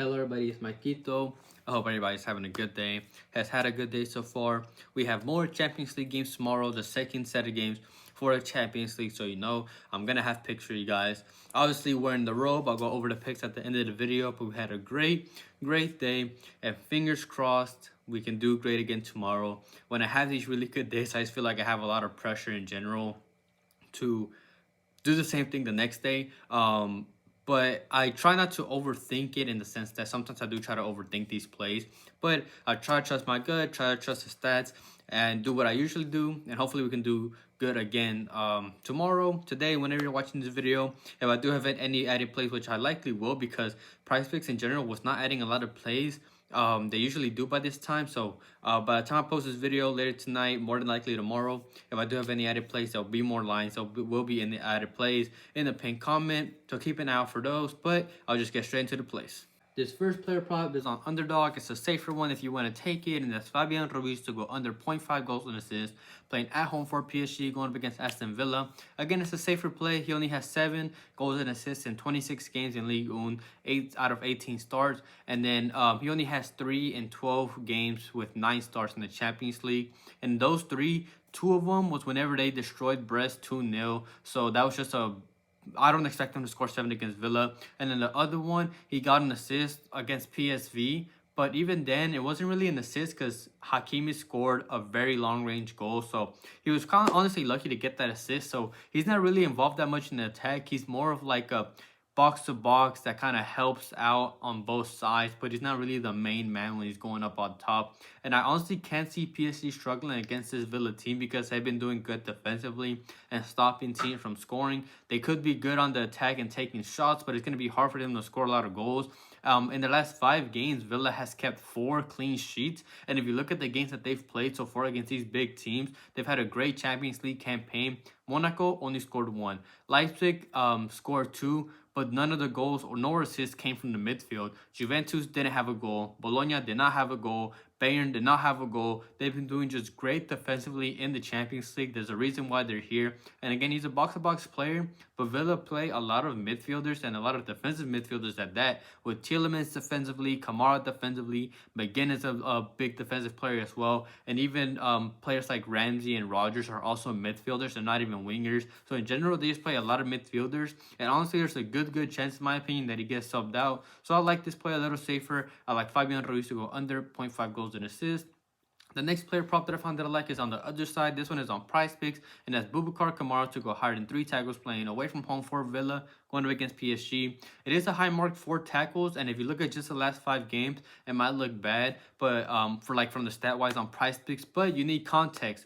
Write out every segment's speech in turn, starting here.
Hello everybody, it's Maikito. I hope everybody's having a good day, has had a good day so far. We have more Champions League games tomorrow, the second set of games for the Champions League, so you know I'm going to have picks for you guys. Obviously, we're in the robe. I'll go over the picks at the end of the video, but we had a great day, and fingers crossed we can do great again tomorrow. When I have these really good days, I just feel like I have a lot of pressure in general to do the same thing the next day. But I try not to overthink it in the sense that sometimes I do try to overthink these plays. But I try to trust my gut, try to trust the stats, and do what I usually do. And hopefully we can do good again tomorrow, today, whenever you're watching this video. If I do have any added plays, which I likely will, because PrizePicks in general was not adding a lot of plays. They usually do by this time, so by the time I post this video later tonight, more than likely tomorrow, if I do have any added plays, there'll be more lines. Will be in the added plays in the pinned comment, so keep an eye out for those. But I'll just get straight into the plays. This first player prop is on underdog. It's a safer one if you want to take it, and that's Fabian Ruiz to go under 0.5 goals and assists, playing at home for PSG, going up against Aston Villa. Again, it's a safer play. He only has 7 goals and assists in 26 games in Ligue 1, 8 out of 18 starts, and then he only has 3 in 12 games with 9 starts in the Champions League. And those 3, 2 of them was whenever they destroyed Brest 2-0. So that was just I don't expect him to score 7 against Villa. And then the other one, he got an assist against PSV. But even then, it wasn't really an assist because Hakimi scored a very long-range goal. So he was kind of honestly lucky to get that assist. So he's not really involved that much in the attack. He's more of like a box-to-box that kind of helps out on both sides, but he's not really the main man when he's going up on top. And I honestly can't see PSG struggling against this Villa team because they've been doing good defensively and stopping teams from scoring. They could be good on the attack and taking shots, but it's going to be hard for them to score a lot of goals. In the last 5 games, Villa has kept 4 clean sheets. And if you look at the games that they've played so far against these big teams, they've had a great Champions League campaign. Monaco only scored 1. Leipzig scored 2. But none of the goals or no assists came from the midfield. Juventus didn't have a goal. Bologna did not have a goal. Bayern did not have a goal. They've been doing just great defensively in the Champions League. There's a reason why they're here. And again, he's a box-to-box player, but Villa play a lot of midfielders and a lot of defensive midfielders at that, with Tielemans defensively, Kamara defensively, McGinn is a big defensive player as well. And even players like Ramsey and Rodgers are also midfielders. They're not even wingers. So in general, they just play a lot of midfielders. And honestly, there's a good chance, in my opinion, that he gets subbed out. So I like this play a little safer. I like Fabian Ruiz to go under 0.5 goals and assists. The next player prop that I found that I like is on the other side. This one is on PrizePicks, and that's Boubacar Kamara to go higher than 3 tackles, playing away from home for Villa, going up against PSG. It is a high mark, 4 tackles, and if you look at just the last 5 games, it might look bad, but from the stat wise on PrizePicks, but you need context.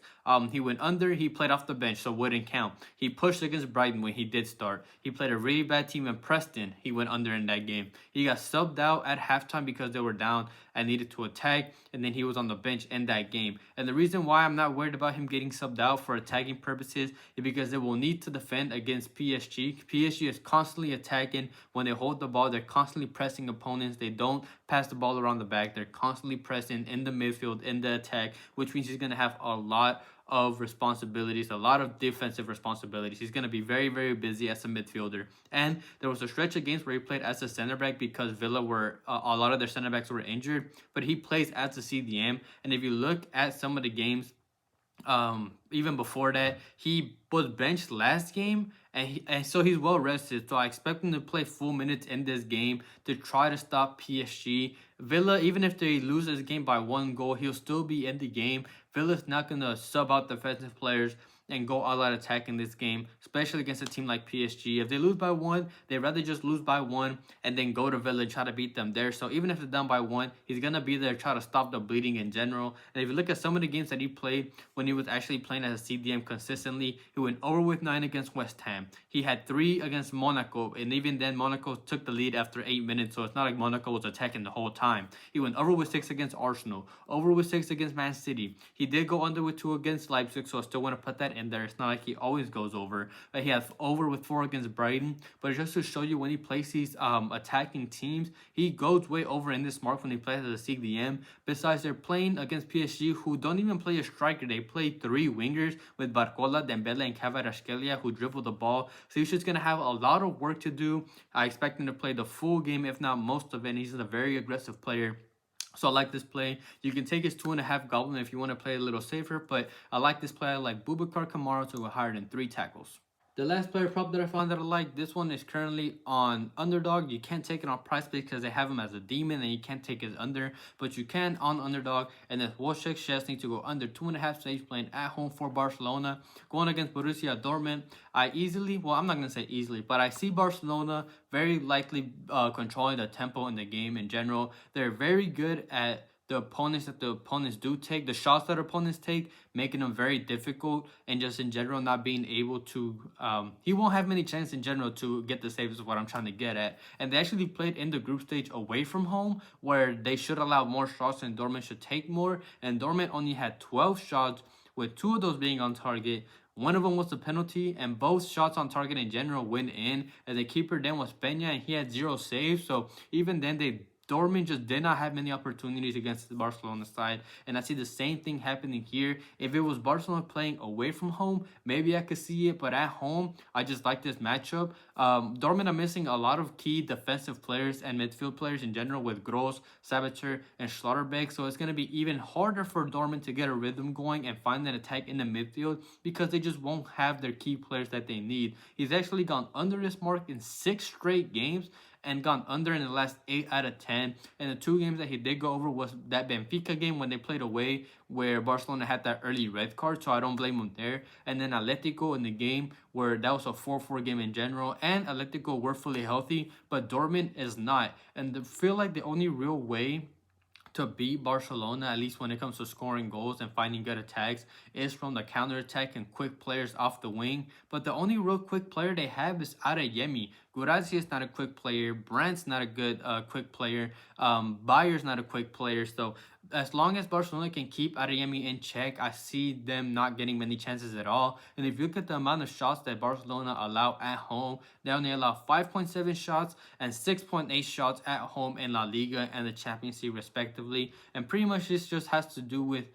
He went under, he played off the bench, so wouldn't count. He pushed against Brighton when he did start. He played a really bad team in Preston. He went under in that game. He got subbed out at halftime because they were down and needed to attack, and then he was on the bench in that game. And the reason why I'm not worried about him getting subbed out for attacking purposes is because they will need to defend against PSG. PSG is constantly attacking. When they hold the ball, they're constantly pressing opponents. They don't pass the ball around the back. They're constantly pressing in the midfield, in the attack, which means he's going to have a lot of responsibilities, a lot of defensive responsibilities. He's going to be very busy as a midfielder. And there was a stretch of games where he played as a center back because Villa were a lot of their center backs were injured, but he plays as a CDM. And if you look at some of the games even before that, he was benched last game, and so he's well rested. So I expect him to play full minutes in this game to try to stop PSG. Villa, even if they lose this game by 1 goal, he'll still be in the game. Villa's not going to sub out defensive players and go all out attack in this game, especially against a team like PSG. If they lose by 1, they'd rather just lose by 1 and then go to Villa and try to beat them there. So even if they're down by 1, he's going to be there to try to stop the bleeding in general. And if you look at some of the games that he played when he was actually playing as a CDM consistently, he went over with 9 against West Ham. He had 3 against Monaco, and even then Monaco took the lead after 8 minutes, so it's not like Monaco was attacking the whole time. He went over with 6 against Arsenal, over with 6 against Man City. He did go under with 2 against Leipzig, so I still want to put that in there. It's not like he always goes over. He has over with 4 against Brighton, but just to show you when he plays these attacking teams, he goes way over in this mark when he plays as a CDM. Besides, they're playing against PSG, who don't even play a striker. They play 3 wingers with Barcola, Dembele, and Kvaratskhelia, who dribble the ball. So he's just going to have a lot of work to do. I expect him to play the full game, if not most of it. And he's a very aggressive player. So I like this play. You can take his 2.5 goblin if you want to play a little safer, but I like this play. I like Boubacar Kamara to go higher than 3 tackles. The last player prop that I found that I like, this one is currently on Underdog. You can't take it on PrizePicks because they have him as a demon and you can't take his under, but you can on Underdog. And then Szczesny to go under 2.5 saves playing at home for Barcelona. Going against Borussia Dortmund, I'm not going to say easily, but I see Barcelona very likely controlling the tempo in the game in general. They're very good at the opponents that the opponents do take, the shots that opponents take, making them very difficult, and just in general not being able to, he won't have many chances in general to get the saves is what I'm trying to get at. And they actually played in the group stage away from home, where they should allow more shots and Dortmund should take more, and Dortmund only had 12 shots, with 2 of those being on target. One of them was a penalty, and both shots on target in general went in, and the keeper then was Peña, and he had 0 saves, so even then Dortmund just did not have many opportunities against the Barcelona side, and I see the same thing happening here. If it was Barcelona playing away from home, maybe I could see it, but at home, I just like this matchup. Dortmund are missing a lot of key defensive players and midfield players in general with Gross, Sabater, and Schlotterbeck, so it's going to be even harder for Dortmund to get a rhythm going and find an attack in the midfield because they just won't have their key players that they need. He's actually gone under this mark in 6 straight games, and gone under in the last 8 out of 10. And the 2 games that he did go over was that Benfica game when they played away, where Barcelona had that early red card, so I don't blame him there. And then Atletico in the game where that was a 4-4 game in general, and Atletico were fully healthy, but Dortmund is not. And I feel like the only real way to beat Barcelona, at least when it comes to scoring goals and finding good attacks, is from the counter-attack and quick players off the wing. But the only real quick player they have is Adeyemi. Gurazzi is not a quick player. Brandt's not a good quick player. Bayer's not a quick player. So as long as Barcelona can keep Adeyemi in check, I see them not getting many chances at all. And if you look at the amount of shots that Barcelona allow at home, they only allow 5.7 shots and 6.8 shots at home in La Liga and the Champions League respectively. And pretty much this just has to do with,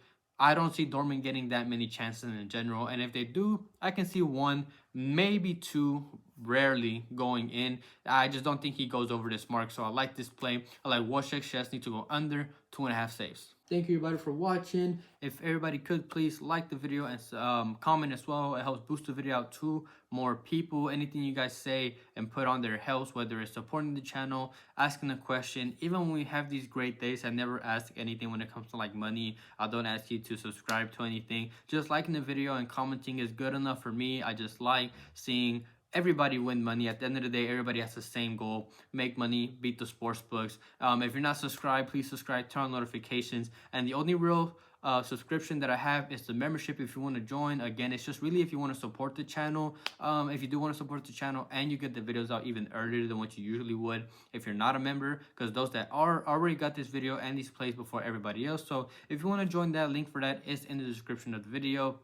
I don't see Dortmund getting that many chances in general. And if they do, I can see 1, maybe 2, rarely going in. I just don't think he goes over this mark. So I like this play. I like Szczesny to go under 2.5 saves. Thank you everybody for watching. If everybody could please like the video and comment as well. It helps boost the video out to more people. Anything you guys say and put on there helps, whether it's supporting the channel, asking a question. Even when we have these great days, I never ask anything when it comes to like money. I don't ask you to subscribe to anything. Just liking the video and commenting is good enough for me. I just like seeing everybody win money. At the end of the day, everybody has the same goal: make money, beat the sports books. If you're not subscribed, please subscribe, turn on notifications. And the only real subscription that I have is the membership if you want to join. Again, it's just really if you want to support the channel. If you do want to support the channel and you get the videos out even earlier than what you usually would if you're not a member, because those that are already got this video and these plays before everybody else. So if you want to join, that link for that is in the description of the video.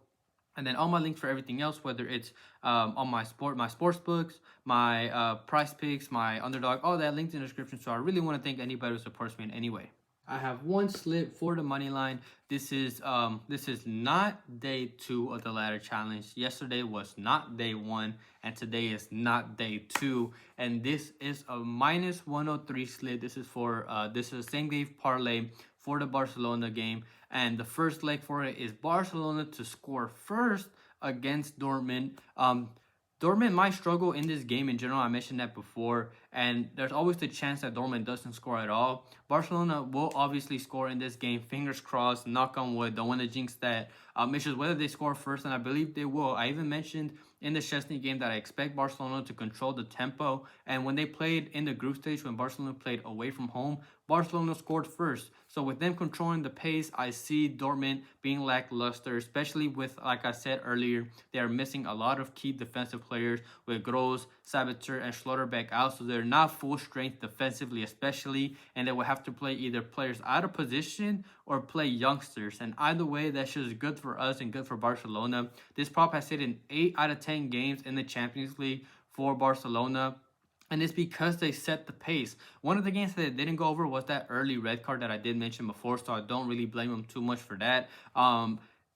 And then all my links for everything else, whether it's on my sports books, my PrizePicks, my Underdog, all that linked in the description. So I really want to thank anybody who supports me in any way. I have 1 slip for the money line. This is not day 2 of the ladder challenge. Yesterday was not day 1, and today is not day 2. And this is a minus 103 slip. This is for this is a same game parlay for the Barcelona game, and the first leg for it is Barcelona to score first against Dortmund. Dortmund might struggle in this game in general. I mentioned that before. And there's always the chance that Dortmund doesn't score at all. Barcelona will obviously score in this game. Fingers crossed, knock on wood. Don't want to jinx that. It's just whether they score first, and I believe they will. I even mentioned in the Szczesny game that I expect Barcelona to control the tempo. And when they played in the group stage, when Barcelona played away from home, Barcelona scored first. So with them controlling the pace, I see Dortmund being lackluster, especially with, like I said earlier, they are missing a lot of key defensive players with Gross, Sabitzer, and Schlotterbeck out. So they're not full strength defensively, especially, and they will have to play either players out of position or play youngsters. And either way, that's just good for us and good for Barcelona. This prop has hit in 8 out of 10 games in the Champions League for Barcelona. And it's because they set the pace. One of the games that they didn't go over was that early red card that I did mention before, so I don't really blame them too much for that.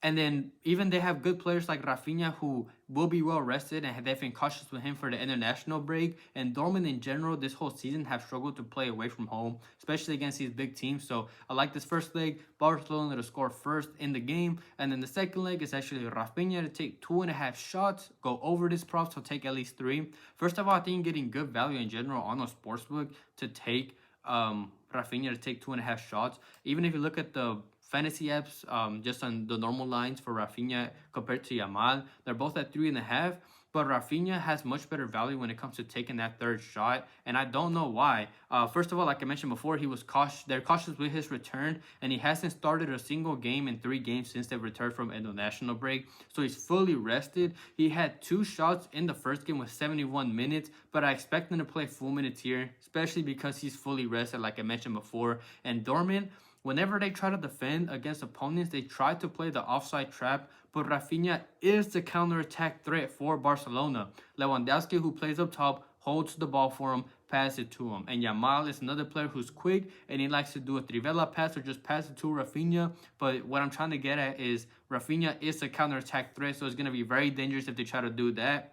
And then even they have good players like Rafinha who will be well rested, and they've been cautious with him for the international break. And Dortmund in general this whole season have struggled to play away from home, especially against these big teams. So I like this first leg, Barcelona to score first in the game. And then the second leg is actually Rafinha to take 2.5 shots, go over this prop, so take at least 3. First of all, I think you're getting good value in general on a sportsbook to take Rafinha to take 2.5 shots. Even if you look at the fantasy apps, just on the normal lines for Rafinha compared to Yamal, they're both at 3.5. But Rafinha has much better value when it comes to taking that third shot, and I don't know why. First of all, like I mentioned before, he was cautious. They're cautious with his return, and he hasn't started a single game in 3 games since they returned from international break. So he's fully rested. He had 2 shots in the first game with 71 minutes, but I expect him to play full minutes here, especially because he's fully rested, like I mentioned before. And Dortmund, whenever they try to defend against opponents, they try to play the offside trap, but Rafinha is the counterattack threat for Barcelona. Lewandowski, who plays up top, holds the ball for him, pass it to him. And Yamal is another player who's quick, and he likes to do a trivela pass or just pass it to Rafinha. But what I'm trying to get at is Rafinha is a counterattack threat, so it's going to be very dangerous if they try to do that.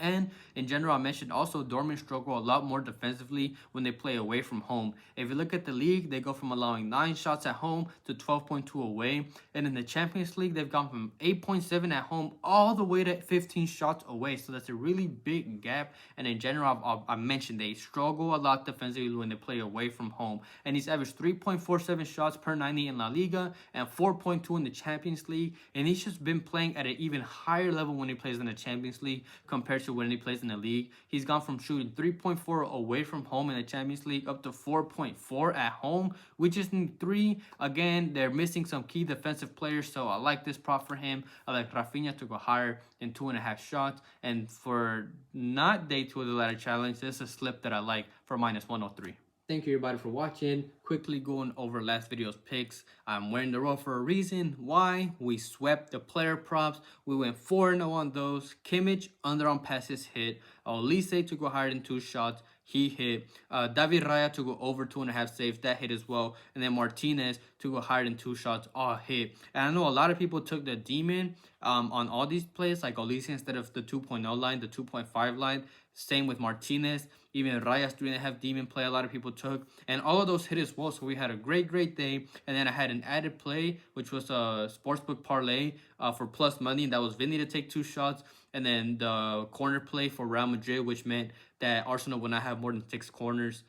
And in general, I mentioned also Dortmund struggle a lot more defensively when they play away from home. If you look at the league, they go from allowing 9 shots at home to 12.2 away. And in the Champions League, they've gone from 8.7 at home all the way to 15 shots away. So that's a really big gap. And in general, I mentioned they struggle a lot defensively when they play away from home. And he's averaged 3.47 shots per 90 in La Liga and 4.2 in the Champions League. And he's just been playing at an even higher level when he plays in the Champions League compared to when he plays in the league. He's gone from shooting 3.4 away from home in the Champions League up to 4.4 at home. We just need 3. Again, they're missing some key defensive players, so I like this prop for him. I like Rafinha to go higher than 2.5 shots. And for not day 2 of the ladder challenge, this is a slip that I like for -103. Thank you everybody for watching. Quickly going over last video's picks. I'm wearing the row for a reason. Why? We swept the player props. We went 4-0 on those. Kimmich underarm passes hit. Olise to go higher than 2 shots. He hit. David Raya to go over 2.5 saves. That hit as well. And then Martinez to go higher than 2 shots. All hit. And I know a lot of people took the demon on all these plays, like Olise instead of the 2.0 line, the 2.5 line. Same with Martinez. Even Raya's 3.5 demon play a lot of people took. And all of those hit as well. So we had a great day. And then I had an added play, which was a sportsbook parlay for plus money. And that was Vinny to take 2 shots. And then the corner play for Real Madrid, which meant that Arsenal would not have more than 6 corners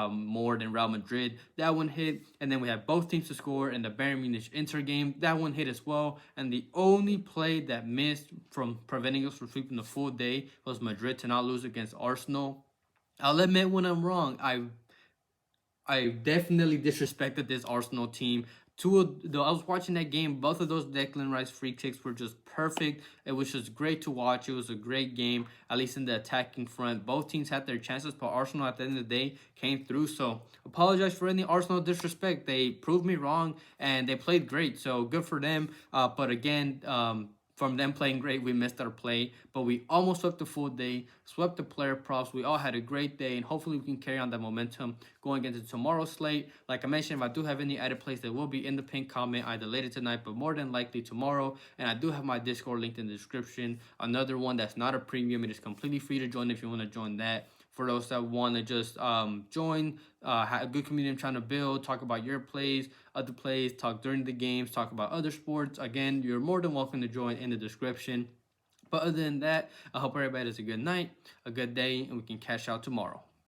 more than Real Madrid. That one hit. And then we had both teams to score in the Bayern Munich Inter game. That one hit as well. And the only play that missed from preventing us from sweeping the full day was Madrid to not lose against Arsenal. I'll admit when I'm wrong. I definitely disrespected this Arsenal team. I was watching that game. Both of those Declan Rice free kicks were just perfect. It was just great to watch. It was a great game, at least in the attacking front. Both teams had their chances, but Arsenal at the end of the day came through. So apologize for any Arsenal disrespect. They proved me wrong, and they played great. So good for them. But again, from them playing great, we missed our play, but we almost swept the full day, swept the player props. We all had a great day, and hopefully we can carry on that momentum going into tomorrow's slate. Like I mentioned, if I do have any added plays, they will be in the pinned comment either later tonight, but more than likely tomorrow. And I do have my Discord linked in the description. Another one that's not a premium. It is completely free to join if you want to join that. For those that want to just join, have a good community I'm trying to build, talk about your plays, other plays, talk during the games, talk about other sports. Again, you're more than welcome to join in the description. But other than that, I hope everybody has a good night, a good day, and we can cash out tomorrow.